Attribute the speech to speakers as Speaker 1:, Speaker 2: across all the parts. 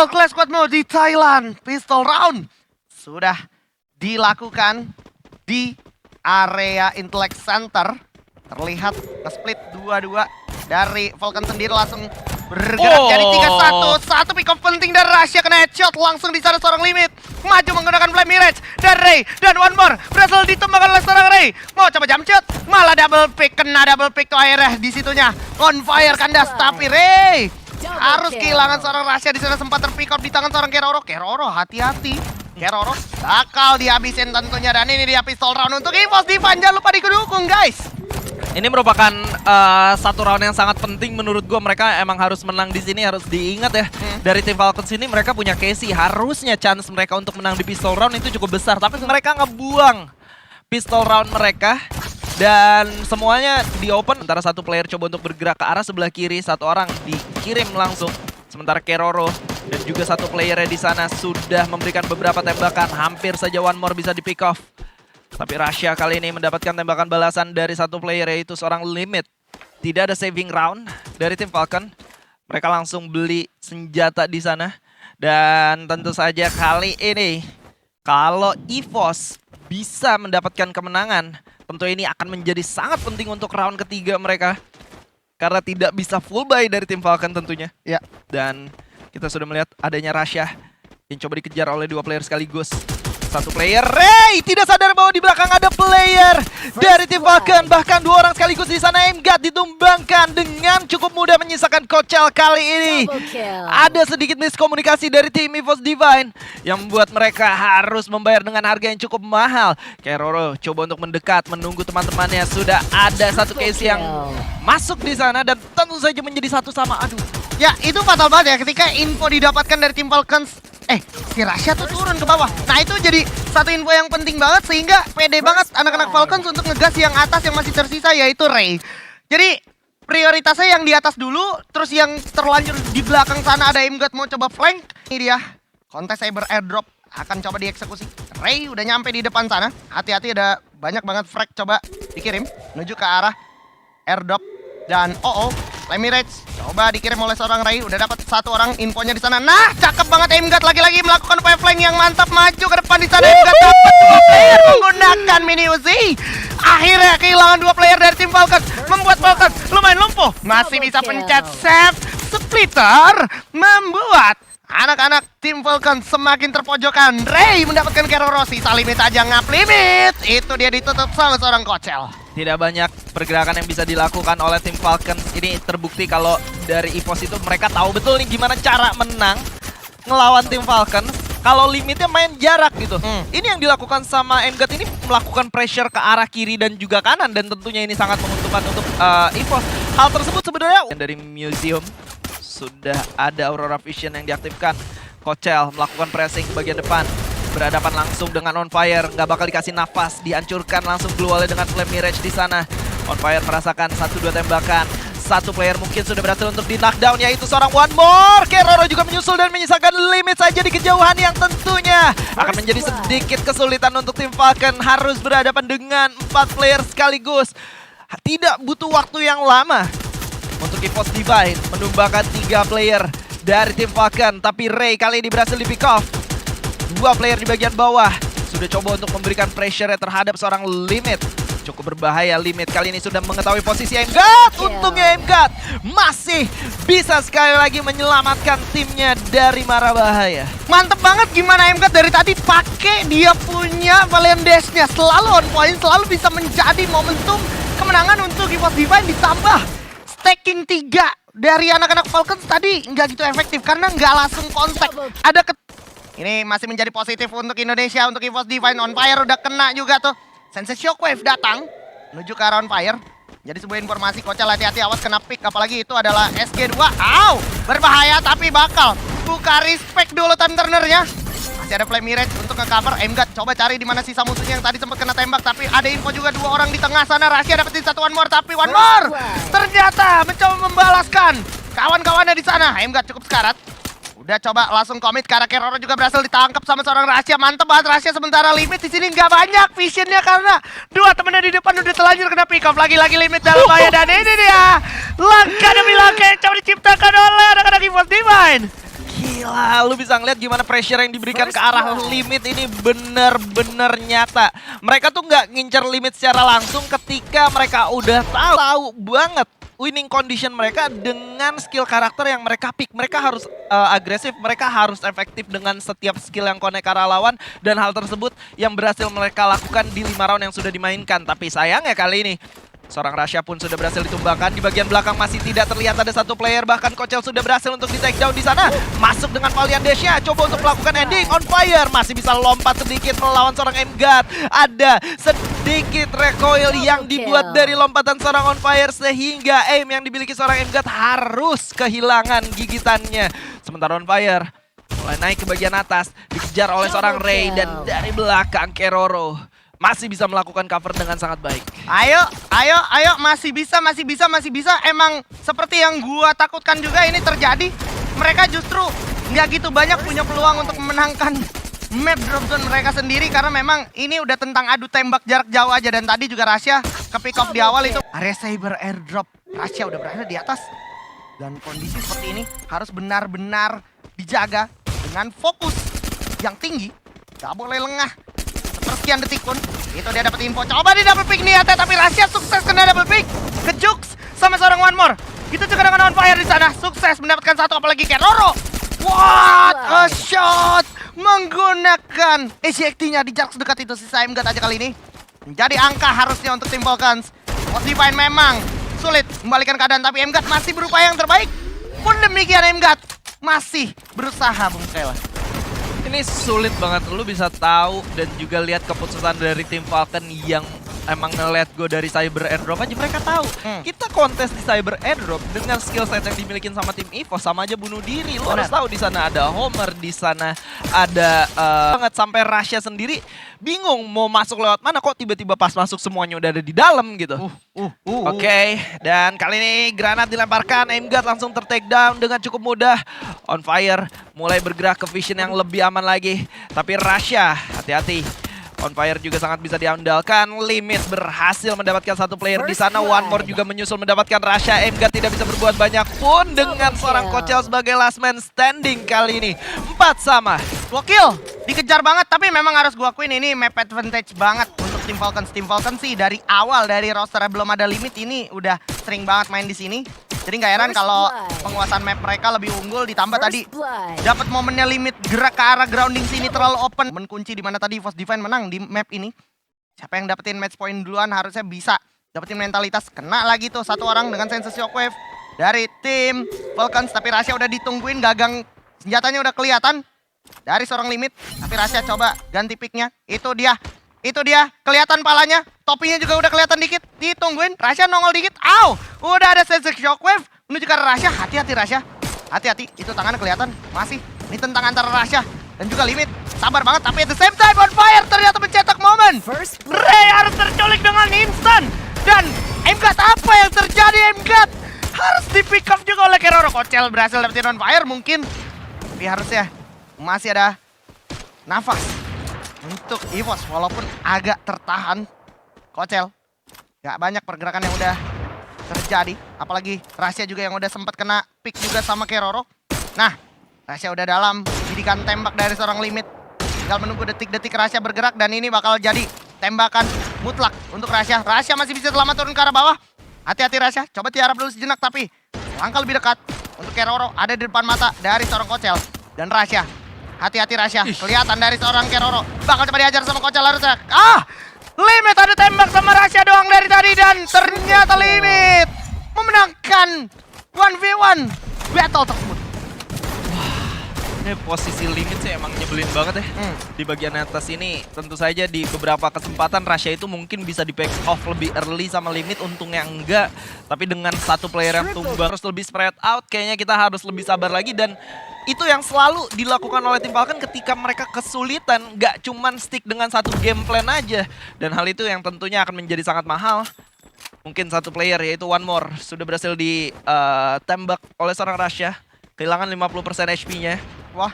Speaker 1: Final Clash Squad Mode di Thailand. Pistol round sudah dilakukan di area Intellect Center. Terlihat nge-split 2-2 dari Falcon sendiri langsung bergerak jadi 3-1. Satu pick up penting dari Russia kena headshot langsung di sana seorang Limit. Maju menggunakan Flame Mirage dan Ray dan one more berhasil ditumbangkan oleh seorang Ray. Mau coba jump shot, malah double pick, kena double pick tuh akhirnya di situnya. On fire kandas tapi Ray harus kehilangan seorang Russia di sana sempat terpick up di tangan seorang Keroro. Keroro hati-hati. Keroro bakal dihabisin tentunya dan ini dia pistol round untuk EVOS Divine. Jangan lupa didukung guys.
Speaker 2: Ini merupakan satu round yang sangat penting menurut gue. Mereka emang harus menang di sini, harus diingat ya. Dari tim Falcons ini mereka punya Casey. Harusnya chance mereka untuk menang di pistol round itu cukup besar. Tapi mereka ngebuang pistol round mereka. Dan semuanya di open. Sementara satu player coba untuk bergerak ke arah sebelah kiri. Satu orang dikirim langsung. Sementara Keroro dan juga satu playernya di sana sudah memberikan beberapa tembakan. Hampir saja one more bisa di pick off. Tapi Russia kali ini mendapatkan tembakan balasan dari satu player yaitu seorang Limit. Tidak ada saving round dari tim Falcon. Mereka langsung beli senjata di sana. Dan tentu saja kali ini kalau EVOS bisa mendapatkan kemenangan, tentu ini akan menjadi sangat penting untuk round ketiga mereka. Karena tidak bisa full buy dari tim Falcon tentunya.
Speaker 1: Ya.
Speaker 2: Dan kita sudah melihat adanya Russia yang coba dikejar oleh dua player sekaligus. Satu player, Ray tidak sadar bahwa di belakang ada player dari tim Falcon. Bahkan dua orang sekaligus di sana. Emgat ditumbangkan dengan cukup mudah menyisakan Kochel kali ini. Ada sedikit miskomunikasi dari tim EVOS Divine yang membuat mereka harus membayar dengan harga yang cukup mahal. Keroro coba untuk mendekat, menunggu teman-temannya. Sudah ada satu case yang masuk di sana dan tentu saja menjadi satu sama. Aduh.
Speaker 1: Ya itu fatal banget ya ketika info didapatkan dari tim Falcons. Si Russia tuh turun ke bawah. Nah itu jadi satu info yang penting banget sehingga pede banget anak-anak Falcons untuk ngegas yang atas yang masih tersisa yaitu Ray. Jadi prioritasnya yang di atas dulu, terus yang terlanjur di belakang sana ada Emgat mau coba flank. Ini dia, kontes cyber airdrop akan coba dieksekusi. Ray udah nyampe di depan sana. Hati-hati ada banyak banget frag coba dikirim menuju ke arah airdrop. Dan Flame Mirage coba dikirim oleh seorang Ray. Udah dapat satu orang infonya di sana. Nah, cakep banget Emgat lagi-lagi melakukan flank yang mantap maju ke depan di sana. Emgat dapat dua player menggunakan mini Uzi. Akhirnya kehilangan dua player dari tim Falcons, membuat Falcons lumayan lumpuh. Masih bisa pencet save. Splitter membuat anak-anak tim Falcon semakin terpojokan. Ray mendapatkan Keroro, sisa Limit aja ngap Limit. Itu dia ditutup sama seorang Kochel.
Speaker 2: Tidak banyak pergerakan yang bisa dilakukan oleh tim Falcons. Ini terbukti kalau dari EVOS itu mereka tahu betul nih gimana cara menang ngelawan tim Falcons. Kalau limitnya main jarak gitu. Ini yang dilakukan sama Emgat ini melakukan pressure ke arah kiri dan juga kanan. Dan tentunya ini sangat menguntungkan untuk EVOS. Hal tersebut sebenarnya dari Museum sudah ada Aurora Vision yang diaktifkan. Kochel melakukan pressing bagian depan. Berhadapan langsung dengan On Fire, nggak bakal dikasih nafas, dihancurkan langsung global dengan Flame Mirage di sana. On Fire merasakan 1-2 tembakan. Satu player mungkin sudah berhasil untuk di knockdown, yaitu seorang one more. Keroro juga menyusul dan menyisakan Limit saja di kejauhan yang tentunya akan menjadi sedikit kesulitan untuk tim Falcon. Harus berhadapan dengan 4 player sekaligus. Tidak butuh waktu yang lama untuk EVOS Divine menumbangkan 3 player dari tim Falcon. Tapi Ray kali ini berhasil di pick off. Dua player di bagian bawah sudah coba untuk memberikan pressure terhadap seorang Limit. Cukup berbahaya Limit kali ini sudah mengetahui posisi Emgat. Untungnya Emgat masih bisa sekali lagi menyelamatkan timnya dari mara bahaya.
Speaker 1: Mantep banget gimana Emgat dari tadi pakai dia punya Valiant Dash-nya. Selalu on point, selalu bisa menjadi momentum kemenangan untuk EVOS Divine. Ditambah stacking 3 dari anak-anak Falcons tadi nggak gitu efektif karena nggak langsung kontak. Ada ini masih menjadi positif untuk Indonesia, untuk EVOS Divine. On Fire udah kena juga tuh. Sensei Shockwave datang menuju ke arah On Fire. Jadi sebuah informasi, Kochel hati-hati awas kena pick. Apalagi itu adalah SG2. Berbahaya tapi bakal buka respect dulu time turnernya. Masih ada Flame Mirage untuk nge-cover. Emgat coba cari di mana sisa musuhnya yang tadi sempat kena tembak. Tapi ada info juga dua orang di tengah sana. Russia dapetin satu one more. Tapi one more ternyata mencoba membalaskan kawan-kawannya di sana. Emgat cukup sekarat. Udah coba langsung komit karena Keroro juga berhasil ditangkap sama seorang Russia. Mantep banget Russia, sementara Limit di sini nggak banyak visionnya karena dua temennya di depan udah telanjur kena pick off. Lagi-lagi Limit dalam bahaya dan ini dia langkah demi langkah yang coba diciptakan oleh anak-anak EVOS Divine.
Speaker 2: Gila, lu bisa ngeliat gimana pressure yang diberikan ke arah limit ini bener-bener nyata. Mereka tuh nggak ngincer limit secara langsung ketika mereka udah tahu banget winning condition mereka dengan skill karakter yang mereka pick. Mereka harus agresif, mereka harus efektif dengan setiap skill yang connect ke arah lawan. Dan hal tersebut yang berhasil mereka lakukan di 5 round yang sudah dimainkan. Tapi sayangnya kali ini seorang Rasha pun sudah berhasil ditumbangkan. Di bagian belakang masih tidak terlihat ada satu player. Bahkan Kocel sudah berhasil untuk di take down di sana. Masuk dengan Valiant Dash-nya. Coba untuk melakukan ending. On fire. Masih bisa lompat sedikit melawan seorang M-God. Ada sedikit recoil yang dibuat dari lompatan seorang On Fire. Sehingga aim yang dimiliki seorang M-God harus kehilangan gigitannya. Sementara On Fire mulai naik ke bagian atas. Dikejar oleh seorang Ray. Dan dari belakang Keroro masih bisa melakukan cover dengan sangat baik.
Speaker 1: Ayo, masih bisa. Emang seperti yang gua takutkan juga ini terjadi. Mereka justru nggak gitu banyak punya peluang untuk memenangkan map drop zone mereka sendiri. Karena memang ini udah tentang adu tembak jarak jauh aja. Dan tadi juga Rasha ke pick off di awal itu. Area Cyber airdrop. Rasha udah berada di atas. Dan kondisi seperti ini harus benar-benar dijaga dengan fokus yang tinggi. Gak boleh lengah. Sekian detik pun itu dia dapat info. Coba di double pick niatnya, tapi Rasha sukses kena double pick. Ke Jux sama seorang One More. Itu juga dengan On Fire di sana. Sukses mendapatkan satu, apalagi Keroro. What a shot. Menggunakan ejectnya di jarak sedekat itu. Sisa M-God aja kali ini. Menjadi angka harusnya untuk tim Falcons. Most Divine memang sulit membalikan keadaan, tapi M-God masih berupaya yang terbaik. Pun demikian M-God masih berusaha, Bung Kela.
Speaker 2: Ini sulit banget, lu bisa tahu dan juga lihat keputusan dari tim Falcon yang emang nge-let go dari Cyber Airdrop aja. Mereka tahu kita kontes di Cyber Airdrop dengan skill set yang dimiliki sama tim EVOS sama aja bunuh diri. Lu harus tahu di sana ada Homer, di sana ada banget sampai Rasha sendiri bingung mau masuk lewat mana, kok tiba-tiba pas masuk semuanya udah ada di dalam gitu. Oke, dan kali ini granat dilemparkan, M-God langsung ter-take down dengan cukup mudah. On Fire mulai bergerak ke vision yang lebih aman lagi. Tapi Rasha, hati-hati. On Fire juga sangat bisa diandalkan. Limit berhasil mendapatkan satu player di sana. One More juga menyusul mendapatkan Rasha. M-God tidak bisa berbuat banyak pun dengan seorang Kocel sebagai last man standing kali ini. 4 sama.
Speaker 1: Gokil, dikejar banget, tapi memang harus gua akuin ini map advantage banget untuk tim Falcons. Tim Falcons sih dari awal, dari rosternya belum ada limit ini udah sering banget main di sini. Jadi nggak heran kalau penguasaan map mereka lebih unggul, ditambah tadi dapat momennya limit gerak ke arah grounding sini terlalu open. Menkunci di mana tadi Force Divine menang di map ini. Siapa yang dapetin match point duluan harusnya bisa dapetin mentalitas. Kena lagi tuh satu orang dengan sense shockwave dari tim Falcons, tapi Rasha udah ditungguin, gagang senjatanya udah kelihatan dari seorang limit. Tapi Rasha coba ganti picknya. Itu dia, kelihatan palanya, topinya juga udah kelihatan dikit. Ditungguin, Rasha nongol dikit. Au, udah ada sense shockwave menuju ke arah Rasha. Hati-hati Rasha, hati-hati. Itu tangan kelihatan masih. Ini tentang antara Rasha dan juga limit. Sabar banget, tapi at the same time On Fire ternyata mencetak momen. Ray harus terculik dengan instan. Dan M-God, apa yang terjadi M-God? Harus di pick up juga oleh Keroro. Kocel berhasil dapetin On Fire mungkin. Tapi harusnya masih ada nafas untuk EVOS walaupun agak tertahan. Kocel gak banyak pergerakan yang udah terjadi, apalagi Rasha juga yang udah sempat kena pick juga sama Keroro. Nah, Rasha udah dalam didikan tembak dari seorang limit. Tinggal menunggu detik-detik Rasha bergerak dan ini bakal jadi tembakan mutlak untuk Rasha. Rasha masih bisa selamat turun ke arah bawah. Hati-hati Rasha, coba tiarap dulu sejenak, tapi langkah lebih dekat untuk Keroro ada di depan mata dari seorang Kocel dan Rasha. Hati-hati Rasha, kelihatan dari seorang Keroro. Bakal coba diajar sama Kocel harusnya. Limit ada tembak sama Rasha doang dari tadi dan ternyata Limit memenangkan 1v1 battle tersebut.
Speaker 2: Ini posisi Limit sih emang nyebelin banget ya. Di bagian atas ini tentu saja di beberapa kesempatan Rasha itu mungkin bisa di back off lebih early sama Limit, untungnya enggak. Tapi dengan satu player yang tumbang terus lebih spread out, kayaknya kita harus lebih sabar lagi. Dan itu yang selalu dilakukan oleh tim Falcon ketika mereka kesulitan, gak cuman stick dengan satu game plan aja. Dan hal itu yang tentunya akan menjadi sangat mahal. Mungkin satu player yaitu One More sudah berhasil ditembak oleh seorang Rasha. Kehilangan 50% HP-nya.
Speaker 1: Wah,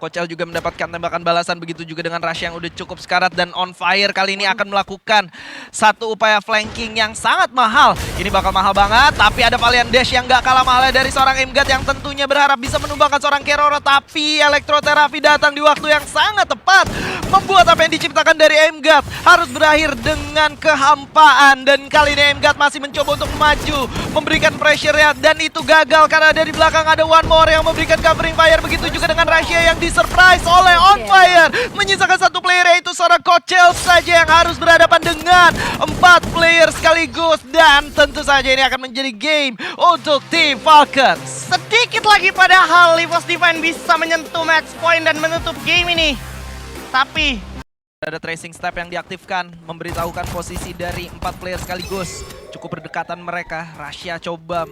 Speaker 2: Kochel juga mendapatkan tembakan balasan, begitu juga dengan Rush yang udah cukup sekarat. Dan On Fire kali ini akan melakukan satu upaya flanking yang sangat mahal. Ini bakal mahal banget, tapi ada Valiant Dash yang gak kalah mahalnya dari seorang Aimgat yang tentunya berharap bisa menumbangkan seorang Keroro. Tapi elektroterapi datang di waktu yang sangat tepat, membuat apa yang diciptakan dari Aimgat harus berakhir dengan kehampaan. Dan kali ini Aimgat masih mencoba untuk maju, memberikan pressure-nya, dan itu gagal karena dari belakang ada One More yang memberikan covering fire. Begitu juga dengan Russia yang disurprise oleh On Fire. Menyisakan satu player, yaitu seorang Kochel saja yang harus berhadapan dengan 4 player sekaligus. Dan tentu saja ini akan menjadi game untuk tim Falcons.
Speaker 1: Sedikit lagi padahal EVOS Divine bisa menyentuh match point dan menutup game ini. Tapi
Speaker 2: ada tracing step yang diaktifkan, memberitahukan posisi dari 4 player sekaligus. Cukup berdekatan mereka. Russia coba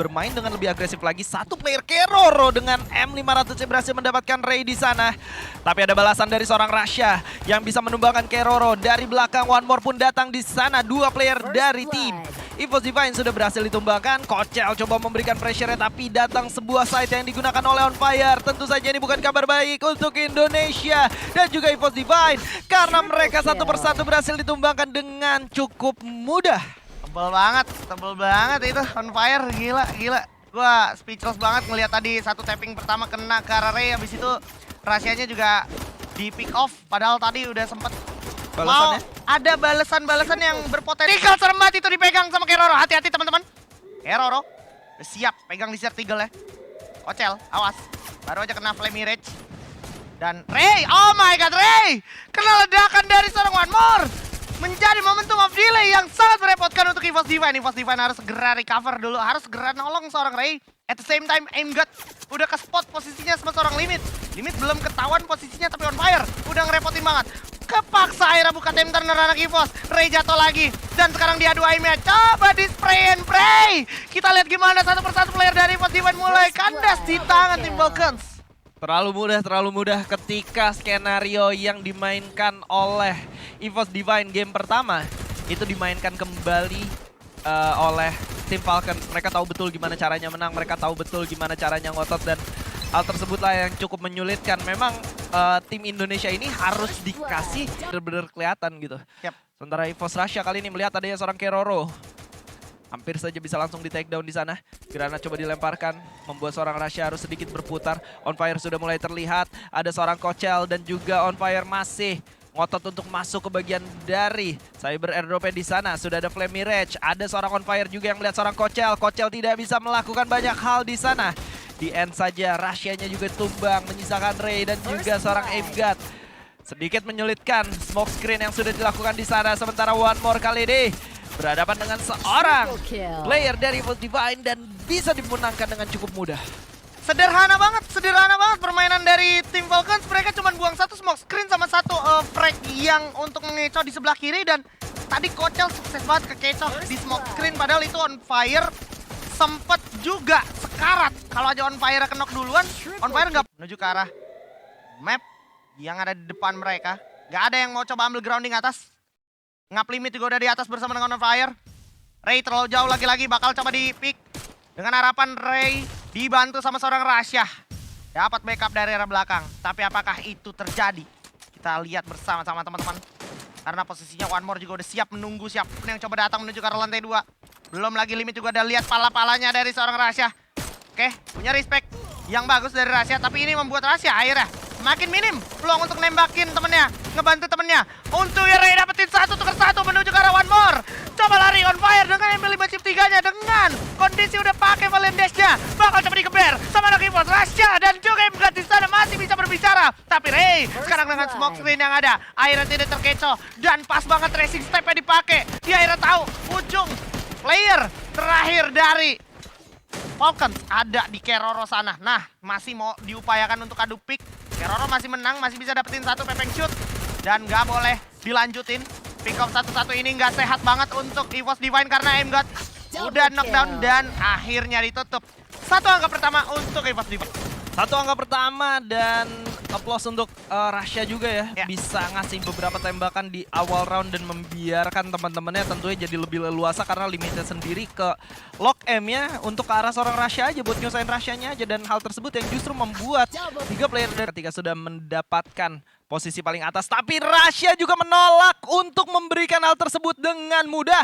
Speaker 2: bermain dengan lebih agresif lagi. Satu player Keroro dengan M500 yang berhasil mendapatkan Ray di sana. Tapi ada balasan dari seorang Russia yang bisa menumbangkan Keroro. Dari belakang One More pun datang di sana. 2 player dari tim EVOS Divine sudah berhasil ditumbangkan. Kochel coba memberikan pressure-nya, tapi datang sebuah site yang digunakan oleh On Fire. Tentu saja ini bukan kabar baik untuk Indonesia dan juga EVOS Divine, karena mereka satu persatu berhasil ditumbangkan dengan cukup mudah.
Speaker 1: tebel banget itu On Fire, gila. Gua speechless banget ngelihat tadi satu tapping pertama kena ke arah Ray, habis itu rahasianya juga di pick off, padahal tadi udah sempet
Speaker 2: Balasannya?
Speaker 1: ada balasan yang berpotensial. Serem banget itu dipegang sama Keroro, hati-hati teman-teman. Keroro udah siap pegang di circle ya. Kochel, awas, baru aja kena Flame Mirage. Dan Ray, oh my god, Ray kena ledakan dari seorang One More. Menjadi momentum of delay yang sangat merepotkan untuk EVOS Divine. EVOS Divine harus segera recover dulu, harus segera nolong seorang Ray. At the same time, Aimgat udah ke spot posisinya sama seorang Limit. Limit belum ketahuan posisinya, tapi On Fire udah ngerepotin banget. Kepaksa akhirnya buka time turner anak EVOS. Ray jatuh lagi, dan sekarang diadu aimnya. Coba di spray and pray. Kita lihat gimana satu persatu player dari EVOS Divine mulai kandas di tangan tim Falcons.
Speaker 2: Terlalu mudah ketika skenario yang dimainkan oleh EVOS Divine game pertama itu dimainkan kembali oleh tim Falcons. Mereka tahu betul gimana caranya menang, mereka tahu betul gimana caranya ngotot, dan hal tersebutlah yang cukup menyulitkan. Memang tim Indonesia ini harus dikasih benar-benar kelihatan gitu.
Speaker 1: Yep.
Speaker 2: Sementara EVOS Russia kali ini melihat adanya seorang Keroro. Hampir saja bisa langsung di take down di sana. Granat coba dilemparkan, membuat seorang Russia harus sedikit berputar. On Fire sudah mulai terlihat. Ada seorang Kochel dan juga On Fire masih ngotot untuk masuk ke bagian dari cyber airdrop di sana. Sudah ada Flame Mirage, ada seorang On Fire juga yang melihat seorang Kochel. Kochel tidak bisa melakukan banyak hal di sana. Di end saja, Russia-nya juga tumbang, menyisakan Ray dan juga seorang Aimgat. Sedikit menyulitkan smoke screen yang sudah dilakukan di sana. Sementara One More kali ini berhadapan dengan seorang player dari EVOS Divine dan bisa dimenangkan dengan cukup mudah.
Speaker 1: Sederhana banget permainan dari tim Falcons. Mereka cuma buang satu smoke screen sama satu frag yang untuk mengecoh di sebelah kiri. Dan tadi Kochel sukses banget kekecoh di smoke screen, padahal itu On Fire sempet juga sekarat. Kalau aja On Fire knock duluan, On Fire nggak menuju ke arah map yang ada di depan mereka. Nggak ada yang mau coba ambil grounding atas. Ngap Limit juga udah di atas bersama dengan On Fire. Ray terlalu jauh lagi-lagi, bakal coba di pick. Dengan harapan Ray dibantu sama seorang Russia. Dapat backup dari arah belakang. Tapi apakah itu terjadi? Kita lihat bersama-sama teman-teman. Karena posisinya One More juga udah siap menunggu siapapun yang coba datang menuju ke arah lantai 2. Belum lagi Limit juga udah lihat pala-palanya dari seorang Russia. Oke, punya respect yang bagus dari Russia. Tapi ini membuat Russia akhirnya makin minim peluang untuk nembakin temennya, ngebantu temennya. Untuk Ray dapetin satu tukar satu menuju ke arah One More. Coba lari On Fire dengan MB5 chip 3-nya, dengan kondisi udah pakai Valiant Dash-nya. Bakal coba dikeber sama anak EVOS Russia dan juga Aimgat di sana masih bisa berbicara. Tapi Ray sekarang dengan smoke screen yang ada akhirnya tidak terkecoh, dan pas banget tracing step-nya dipakai. Dia akhirnya tahu ujung player terakhir dari Falcons ada di Keroro sana. Nah, masih mau diupayakan untuk adu pick. Keroro masih menang, masih bisa dapetin satu pepeng shoot. Dan nggak boleh dilanjutin. Pick off satu-satu ini nggak sehat banget untuk EVOS Divine karena Aimgat udah knockdown dan akhirnya ditutup. Satu angka pertama untuk EVOS Divine.
Speaker 2: Satu angka pertama dan applause untuk Russia juga ya.
Speaker 1: Ya.
Speaker 2: Bisa ngasih beberapa tembakan di awal round dan membiarkan teman-temannya tentunya jadi lebih leluasa karena limitnya sendiri ke lock M-nya untuk ke arah seorang Russia aja buat nyusahin Russia-nya aja, dan hal tersebut yang justru membuat 3 player dari ketika sudah mendapatkan posisi paling atas, tapi Russia juga menolak untuk memberikan hal tersebut dengan mudah.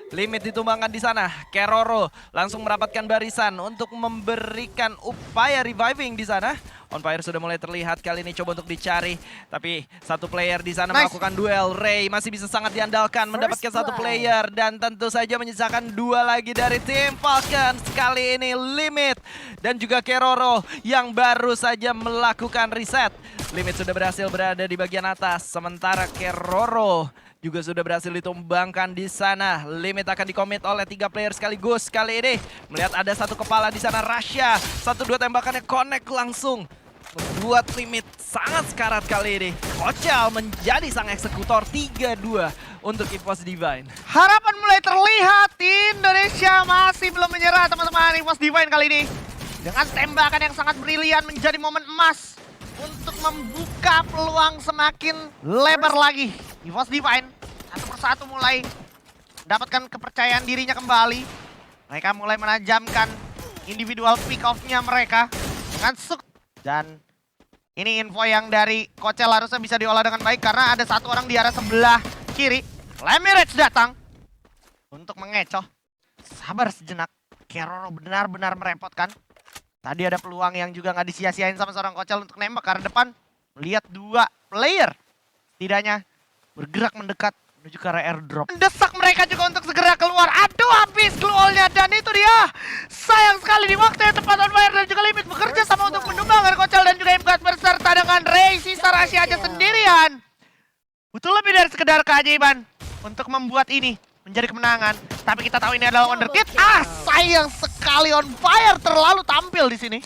Speaker 2: Limit ditumbangkan di sana. Keroro langsung mendapatkan barisan untuk memberikan upaya reviving di sana. On fire sudah mulai terlihat kali ini, coba untuk dicari. Tapi satu player di sana melakukan duel. Ray masih bisa sangat diandalkan mendapatkan satu player. Dan tentu saja menyisakan 2 lagi dari tim Falcons. Kali ini Limit dan juga Keroro yang baru saja melakukan reset. Limit sudah berhasil berada di bagian atas. Sementara Keroro juga sudah berhasil ditumbangkan di sana. Limit akan dikomit oleh 3 player sekaligus kali ini. Melihat ada satu kepala di sana, Russia. 1-2 tembakannya connect langsung. Membuat Limit sangat sekarat kali ini. Kocal menjadi sang eksekutor 3-2 untuk EVOS Divine.
Speaker 1: Harapan mulai terlihat. Indonesia masih belum menyerah teman-teman. EVOS Divine kali ini dengan tembakan yang sangat brilian menjadi momen emas untuk membuka peluang semakin lebar lagi. EVOS Divine satu persatu mulai mendapatkan kepercayaan dirinya kembali. Mereka mulai menajamkan individual pick off-nya mereka dengan suk. Dan ini info yang dari Kocal harusnya bisa diolah dengan baik karena ada satu orang di arah sebelah kiri. Lemirage datang untuk mengecoh. Sabar sejenak. Keroro benar-benar merepotkan. Tadi ada peluang yang juga nggak disia-siain sama seorang Kocal untuk nembak ke arah depan. Melihat 2 player setidaknya bergerak mendekat menuju ke arah airdrop. Mendesak mereka juga untuk segera keluar. Aduh, habis glue-nya dan itu dia. Sayang sekali di waktu yang tepat On Fire dan juga Limit bekerja sama untuk menumbangkan Kocal dan juga MGAT berserta dengan Ray. Sisa Russia aja sendirian. Butuh lebih dari sekedar keajaiban untuk membuat ini menjadi kemenangan. Tapi kita tahu ini adalah wonderkid. Sayang sekali On Fire terlalu tampil di sini.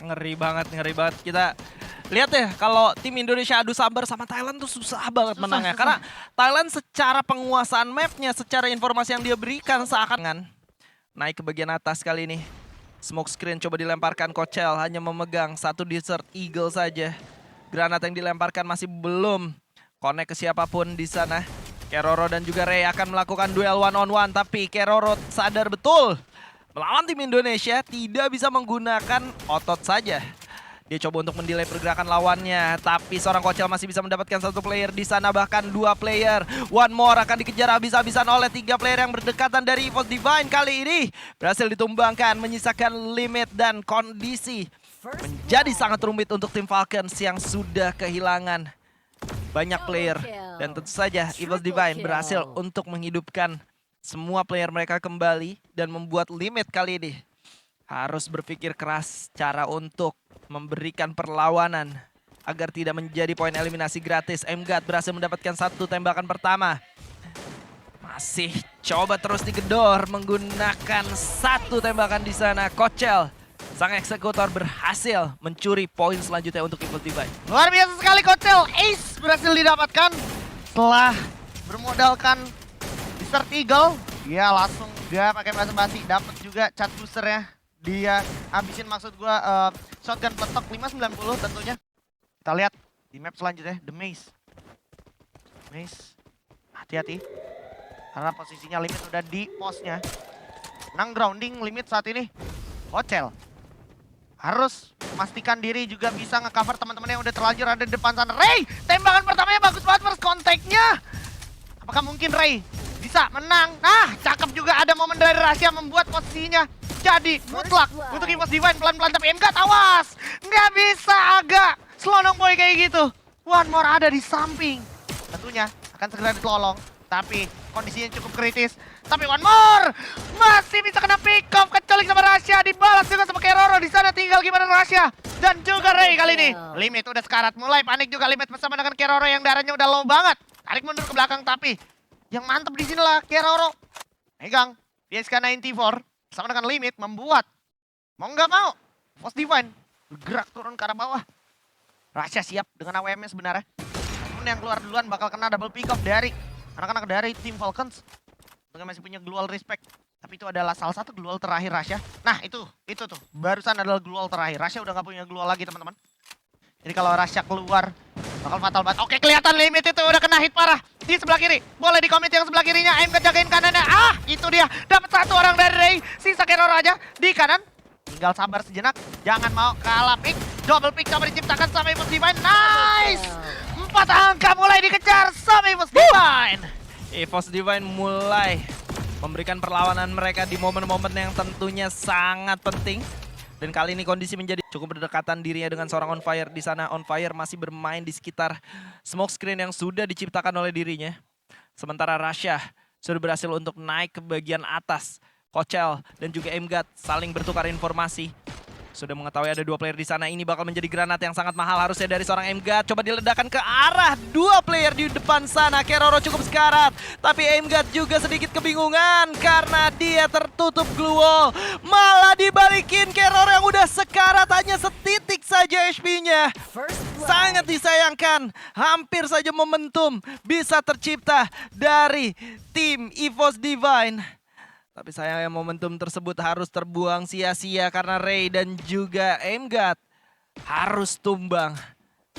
Speaker 2: Ngeri banget, ngeri banget. Kita lihat ya, kalau tim Indonesia adu sabar sama Thailand tuh susah banget menangnya. Karena Thailand secara penguasaan mapnya, secara informasi yang dia berikan seakan naik ke bagian atas kali ini. Smoke screen coba dilemparkan Kocal, hanya memegang satu Desert Eagle saja. Granat yang dilemparkan masih belum connect ke siapapun di sana. Keroro dan juga Ray akan melakukan duel one on one, tapi Keroro sadar betul melawan tim Indonesia tidak bisa menggunakan otot saja. Dia coba untuk mendelay pergerakan lawannya, tapi seorang Kocal masih bisa mendapatkan satu player di sana, bahkan 2 player. One more akan dikejar habis-habisan oleh 3 player yang berdekatan dari EVOS Divine. Kali ini berhasil ditumbangkan, menyisakan Limit dan kondisi menjadi sangat rumit untuk tim Falcons yang sudah kehilangan banyak player. Dan tentu saja EVOS Divine berhasil untuk menghidupkan semua player mereka kembali dan membuat Limit kali ini harus berpikir keras cara untuk memberikan perlawanan agar tidak menjadi poin eliminasi gratis. MGAT berhasil mendapatkan satu tembakan pertama. Masih coba terus digedor menggunakan satu tembakan di sana. Kocal, sang eksekutor, berhasil mencuri poin selanjutnya untuk EVOS Divine.
Speaker 1: Luar biasa sekali Kocal. Ace berhasil didapatkan setelah bermodalkan Desert Eagle. Dia langsung gak pakai basa-basi, dapat juga cat boosternya. Dia habisin, maksud gua shotgun peletok 590 tentunya. Kita lihat di map selanjutnya, The Maze. Maze, hati-hati. Karena posisinya Limit udah di posnya. Menang grounding Limit saat ini. Kocal harus memastikan diri juga bisa nge-cover teman-teman yang udah terlanjur ada di depan sana. Ray, tembakan pertamanya bagus banget first contact-nya. Apakah mungkin Ray bisa menang? Nah, cakep juga, ada momen dari Russia membuat posisinya jadi mutlak untuk EVOS Divine. Pelan-pelan tapi MGAT awas. Nggak bisa agak selonong boy kayak gitu. One more ada di samping. Tentunya akan segera ditolong. Tapi kondisinya cukup kritis. Tapi one more masih bisa kena pick off, keculik sama Russia, dibalas juga sama Keroro. Di sana tinggal gimana Russia dan juga Ray kali ini. Limit udah sekarat, mulai panik juga Limit bersama dengan Keroro yang darahnya udah low banget. Tarik mundur ke belakang, tapi yang mantep di sini lah Keroro. Megang DSK-94 sama dengan Limit membuat mau nggak mau EVOS Divine bergerak turun ke arah bawah. Russia siap dengan AWM-nya sebenarnya. Namun yang keluar duluan bakal kena double pick off dari anak-anak dari tim Falcons. Mereka masih punya global respect. Tapi itu adalah salah satu global terakhir Russia. Nah itu tuh. Barusan adalah global terakhir. Russia udah gak punya global lagi teman-teman. Ini kalau Rasha keluar, bakal fatal banget. Oke, kelihatan limit itu udah kena hit parah. Di sebelah kiri, boleh di komit yang sebelah kirinya. Aim jagain kanannya. Ah, itu dia. Dapat satu orang dari Ray. Sisa Keroro aja di kanan. Tinggal sabar sejenak. Jangan mau kalah pick. Double pick coba diciptakan sama Evos Divine. Nice! 4 angka mulai dikejar sama Evos Divine.
Speaker 2: EVOS Divine mulai memberikan perlawanan mereka di momen-momen yang tentunya sangat penting. Dan kali ini kondisi menjadi cukup berdekatan dirinya dengan seorang On Fire di sana. On Fire masih bermain di sekitar smoke screen yang sudah diciptakan oleh dirinya. Sementara Rasha sudah berhasil untuk naik ke bagian atas. Kochel dan juga Emgat saling bertukar informasi. Sudah mengetahui ada 2 player di sana. Ini bakal menjadi granat yang sangat mahal harusnya dari seorang Emgat. Coba diledakkan ke arah 2 player di depan sana. Keroro cukup sekarat. Tapi Emgat juga sedikit kebingungan karena dia tertutup glue wall. Malah dibalikin Keroro yang udah sekarat. Hanya setitik saja HP-nya. Sangat disayangkan. Hampir saja momentum bisa tercipta dari tim EVOS Divine. Tapi sayangnya momentum tersebut harus terbuang sia-sia karena Ray dan juga Emgat harus tumbang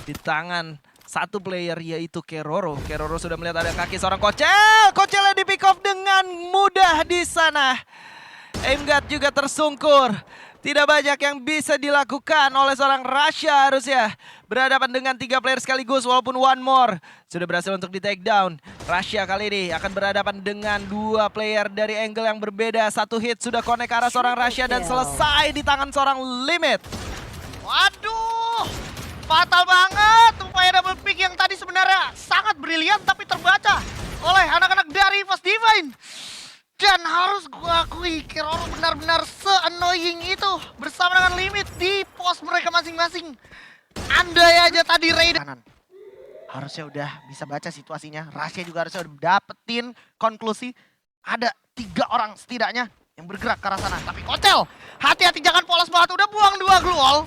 Speaker 2: di tangan satu player yaitu Keroro. Keroro sudah melihat ada kaki seorang Kochel. Kochelnya di pick off dengan mudah di sana. Emgat juga tersungkur. Tidak banyak yang bisa dilakukan oleh seorang Rasha harusnya. Berhadapan dengan 3 player sekaligus walaupun one more. Sudah berhasil untuk di take down. Rasha kali ini akan berhadapan dengan 2 player dari angle yang berbeda. 1 hit sudah connect ke arah seorang Rasha dan selesai di tangan seorang Limit.
Speaker 1: Waduh, fatal banget. Upaya double pick yang tadi sebenarnya sangat brilian tapi terbaca oleh anak-anak dari EVOS Divine. Dan harus gue akui, Keroro benar-benar se-annoying itu bersama dengan Limit di pos mereka masing-masing. Andai aja tadi Ray kanan. Harusnya udah bisa baca situasinya. Rasha juga harusnya udah dapetin konklusi. Ada 3 orang setidaknya yang bergerak ke arah sana. Tapi Kochel, hati-hati jangan polos banget. Udah buang 2 glue wall.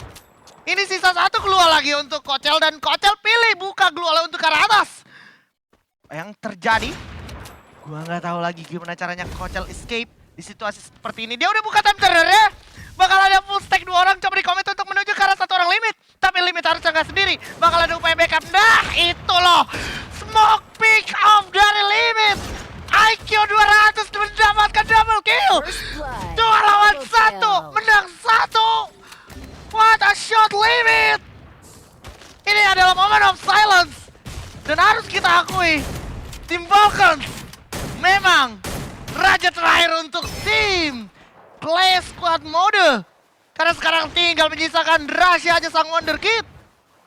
Speaker 1: Ini sisa 1 glue wall lagi untuk Kochel. Dan Kochel pilih buka glue wall untuk ke arah atas. Yang terjadi, gua nggak tahu lagi gimana caranya Kochel escape di situasi seperti ini. Dia udah buka time turner ya. Bakal ada full stack 2 orang coba di komit untuk menuju ke arah 1 orang Limit. Tapi Limit harusnya nggak sendiri. Bakal ada upaya backup. Nah itu loh. Smoke pick off dari Limit. IQ 200 mendapatkan double kill. 2 lawan 1. Menang 1. What a shot Limit. Ini adalah moment of silence. Dan harus kita akui, Tim Falcons memang raja terakhir untuk tim Play Squad mode. Karena sekarang tinggal menyisakan Rasha aja sang wonderkid.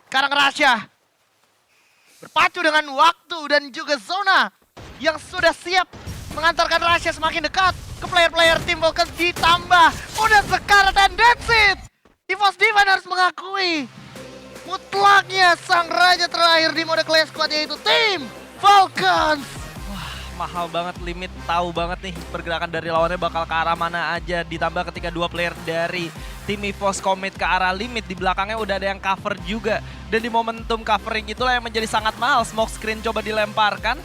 Speaker 1: Sekarang Rasha berpacu dengan waktu dan juga zona yang sudah siap mengantarkan Rasha semakin dekat ke player-player tim Falcons. Ditambah udah sekarat dan that's it. EVOS Divine harus mengakui mutlaknya sang raja terakhir di mode Clay Squad yaitu tim Falcons.
Speaker 2: Mahal banget Limit, tahu banget nih pergerakan dari lawannya bakal ke arah mana aja. Ditambah ketika 2 player dari tim EVOS commit ke arah Limit, di belakangnya udah ada yang cover juga. Dan di momentum covering itulah yang menjadi sangat mahal. Smoke screen coba dilemparkan.